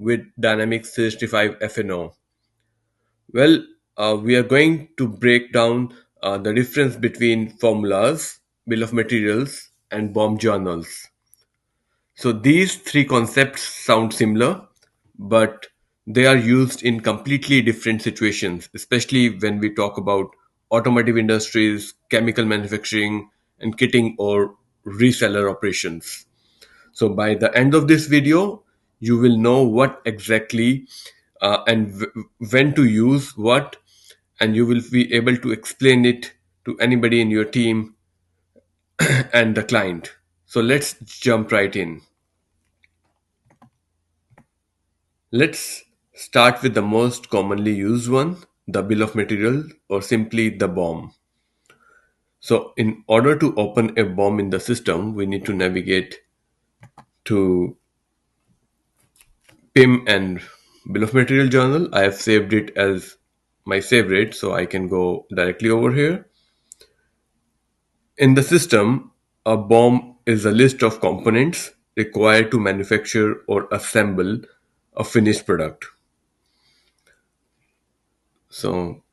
with Dynamics 365 FNO. Well, we are going to break down the difference between formulas, bill of materials, and BOM journals. So these three concepts sound similar, but they are used in completely different situations, especially when we talk about automotive industries, chemical manufacturing, and kitting or reseller operations. So by the end of this video, you will know what exactly when to use what, and you will be able to explain it to anybody in your team and the client. So let's jump right in. Let's start with the most commonly used one, the bill of material or simply the BOM. So in order to open a BOM in the system, we need to navigate to PIM and bill of material journal. I have saved it as my favorite, so I can go directly over here. In the system, a BOM is a list of components required to manufacture or assemble a finished product. So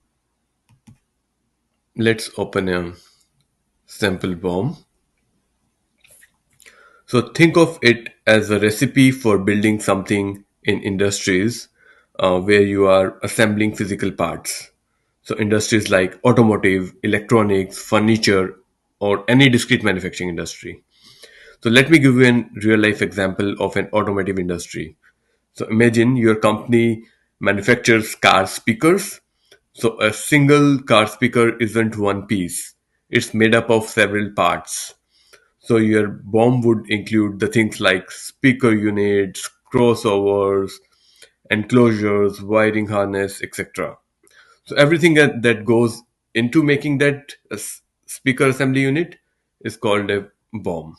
let's open a sample BOM. So think of it as a recipe for building something in industries where you are assembling physical parts. So industries like automotive, electronics, furniture, or any discrete manufacturing industry. So let me give you a real life example of an automotive industry. So imagine your company manufactures car speakers. So a single car speaker isn't one piece. It's made up of several parts. So your BOM would include the things like speaker units, crossovers, enclosures, wiring harness, etc. So everything that goes into making that speaker assembly unit is called a BOM.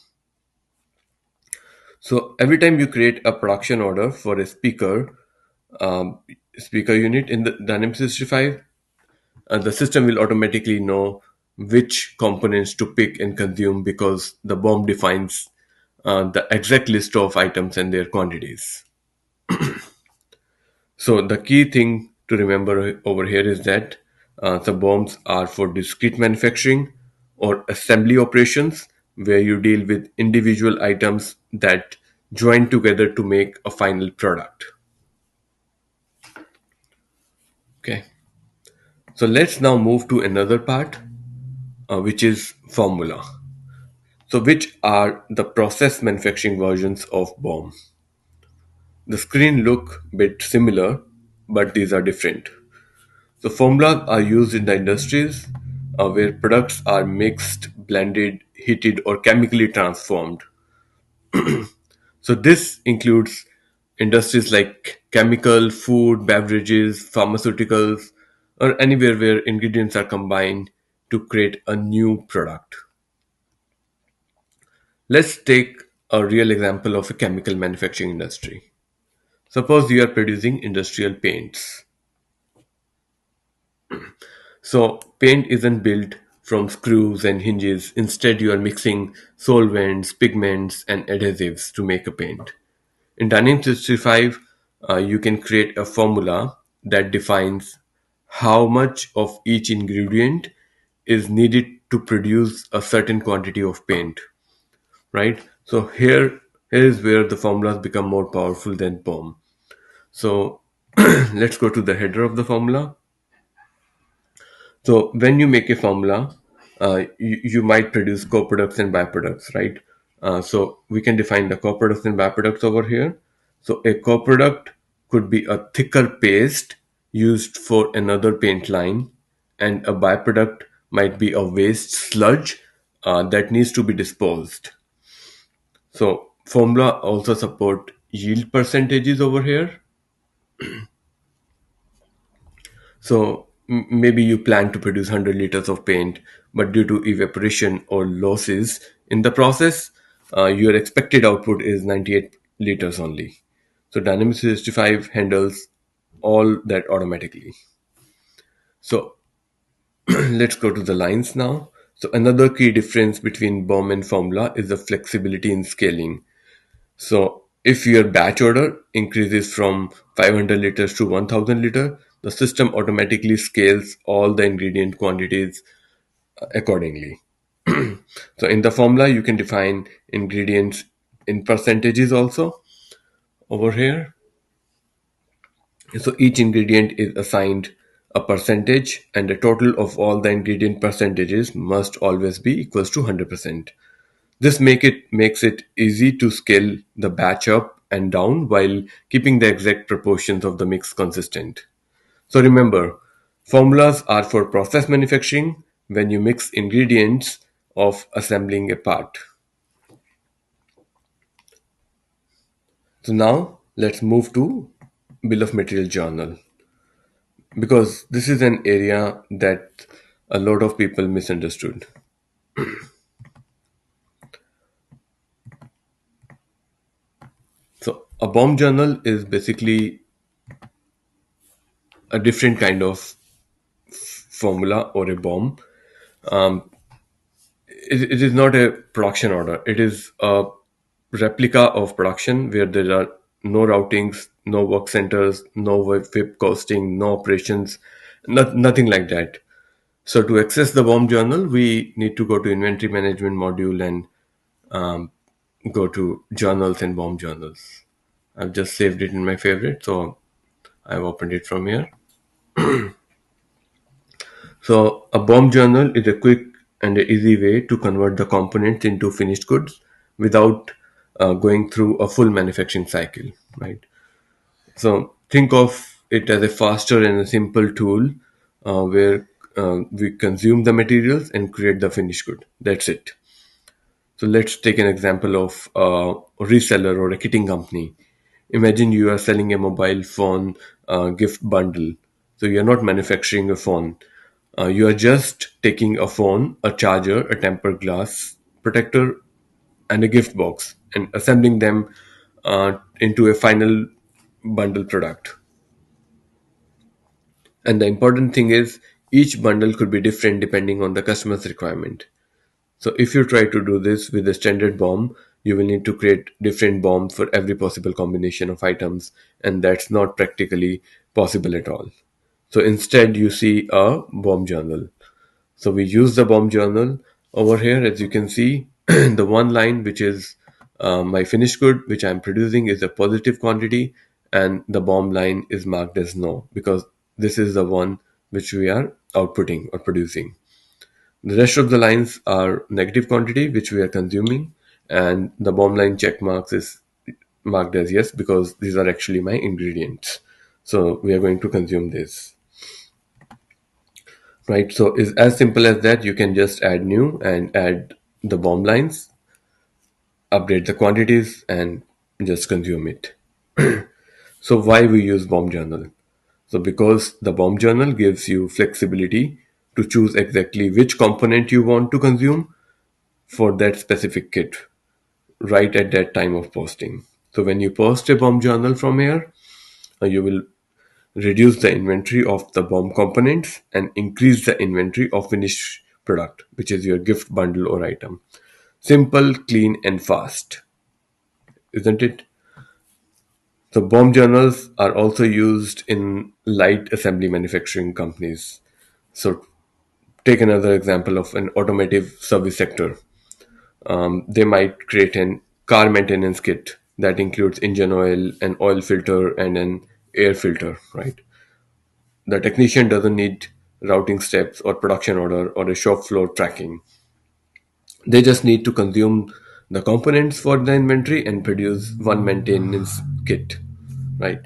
So every time you create a production order for a um, speaker unit in the Dynamics 365, the system will automatically know which components to pick and consume because the BOM defines the exact list of items and their quantities. So the key thing to remember over here is that the BOMs are for discrete manufacturing or assembly operations where you deal with individual items that join together to make a final product. Okay. So let's now move to another part, which is formula. So which are the process manufacturing versions of BOM? The screen look bit similar, but these are different. So formulas are used in the industries where products are mixed, blended, heated, or chemically transformed. So this includes industries like chemical, food, beverages, pharmaceuticals, or anywhere where ingredients are combined to create a new product. Let's take a real example of a chemical manufacturing industry. Suppose you are producing industrial paints. So paint isn't built from screws and hinges. Instead, you are mixing solvents, pigments, and adhesives to make a paint. In Dynamics 365, you can create a formula that defines how much of each ingredient is needed to produce a certain quantity of paint, right? So here is where the formulas become more powerful than BOM. So let's go to the header of the formula. So when you make a formula, you might produce co-products and byproducts, right? So we can define the co-products and byproducts over here. So a co-product could be a thicker paste used for another paint line, and a byproduct might be a waste sludge that needs to be disposed. So formula also support yield percentages over here. So maybe you plan to produce 100 liters of paint, but due to evaporation or losses in the process, your expected output is 98 liters only. So Dynamics 365 handles all that automatically. So let's go to the lines now. So another key difference between BOM and formula is the flexibility in scaling. So If your batch order increases from 500 liters to 1000 liter, the system automatically scales all the ingredient quantities accordingly. So in the formula, you can define ingredients in percentages also over here. So each ingredient is assigned a percentage, and the total of all the ingredient percentages must always be equals to 100%. This makes it easy to scale the batch up and down while keeping the exact proportions of the mix consistent. So remember, formulas are for process manufacturing when you mix ingredients of assembling a part. So now let's move to bill of material journal, because this is an area that a lot of people misunderstood. So a BOM journal is basically a different kind of formula or a BOM. It is not a production order. It is a replica of production where there are no routings, no work centers, no WIP costing, no operations, nothing like that. So to access the BOM journal, we need to go to inventory management module and go to journals and BOM journals. I've just saved it in my favorite, so I've opened it from here. So a BOM journal is a quick and a easy way to convert the components into finished goods without going through a full manufacturing cycle, right? So think of it as a faster and a simple tool where we consume the materials and create the finished good. That's it. So let's take an example of a reseller or a kitting company. Imagine you are selling a mobile phone gift bundle. So you're not manufacturing a phone. You are just taking a phone, a charger, a tempered glass protector, and a gift box and assembling them into a final bundle product. And the important thing is each bundle could be different depending on the customer's requirement. So if you try to do this with a standard BOM, you will need to create different BOMs for every possible combination of items, and that's not practically possible at all. So instead, you see a BOM journal. So we use the BOM journal over here. As you can see, the one line which is my finished good, which I'm producing, is a positive quantity, and the BOM line is marked as no because this is the one which we are outputting or producing. The rest of the lines are negative quantity, which we are consuming, and the BOM line check marks is marked as yes because these are actually my ingredients. So we are going to consume this, right? So it's as simple as that. You can just add new and add the BOM lines, update the quantities, and just consume it. So why we use BOM journal? So because the BOM journal gives you flexibility to choose exactly which component you want to consume for that specific kit right at that time of posting. So when you post a BOM journal from here, you will reduce the inventory of the BOM components and increase the inventory of finished product, which is your gift bundle or item. Simple, clean, and fast, isn't it? So BOM journals are also used in light assembly manufacturing companies. So take another example of an automotive service sector. They might create an car maintenance kit that includes engine oil, an oil filter, and an air filter, right? The technician doesn't need routing steps or production order or a shop floor tracking. They just need to consume the components for the inventory and produce one maintenance kit, right?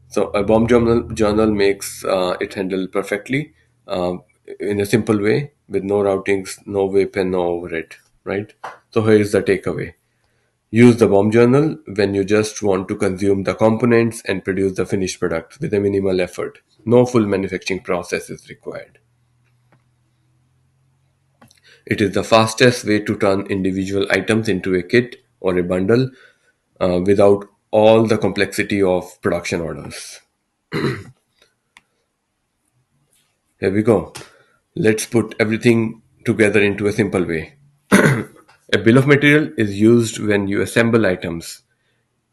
So a BOM journal makes it handle perfectly uh, in a simple way with no routings, no WIP, and no overhead, right? So here is the takeaway. Use the BOM journal when you just want to consume the components and produce the finished product with a minimal effort. No full manufacturing process is required. It is the fastest way to turn individual items into a kit or a bundle without all the complexity of production orders. Here we go. Let's put everything together into a simple way. A bill of material is used when you assemble items.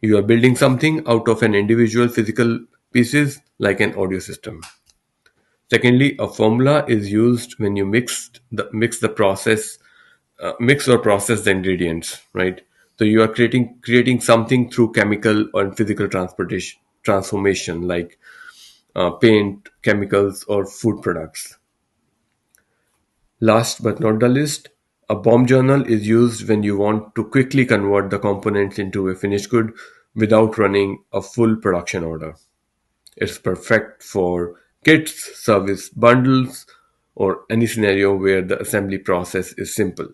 You are building something out of an individual physical pieces like an audio system. Secondly, a formula is used when you mix or process the ingredients, right? So you are creating something through chemical or physical transportation transformation, like paint, chemicals, or food products. Last but not the least, a BOM journal is used when you want to quickly convert the components into a finished good without running a full production order. It's perfect for kits, service bundles, or any scenario where the assembly process is simple,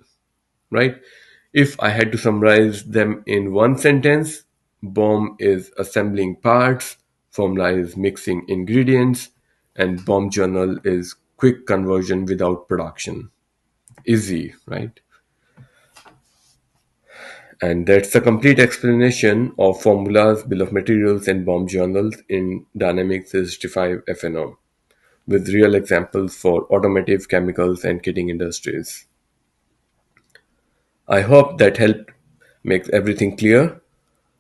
right? If I had to summarize them in one sentence, BOM is assembling parts, formula is mixing ingredients, and BOM journal is quick conversion without production. Easy, right? And that's the complete explanation of formulas, bill of materials, and BOM journals in Dynamics 365 FNO, with real examples for automotive, chemicals, and kitting industries. I hope that helped make everything clear.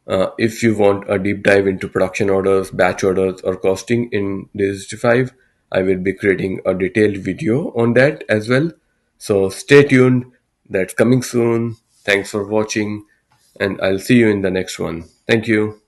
If you want a deep dive into production orders, batch orders, or costing in D365, I will be creating a detailed video on that as well. So stay tuned. That's coming soon. Thanks for watching, and I'll see you in the next one. Thank you.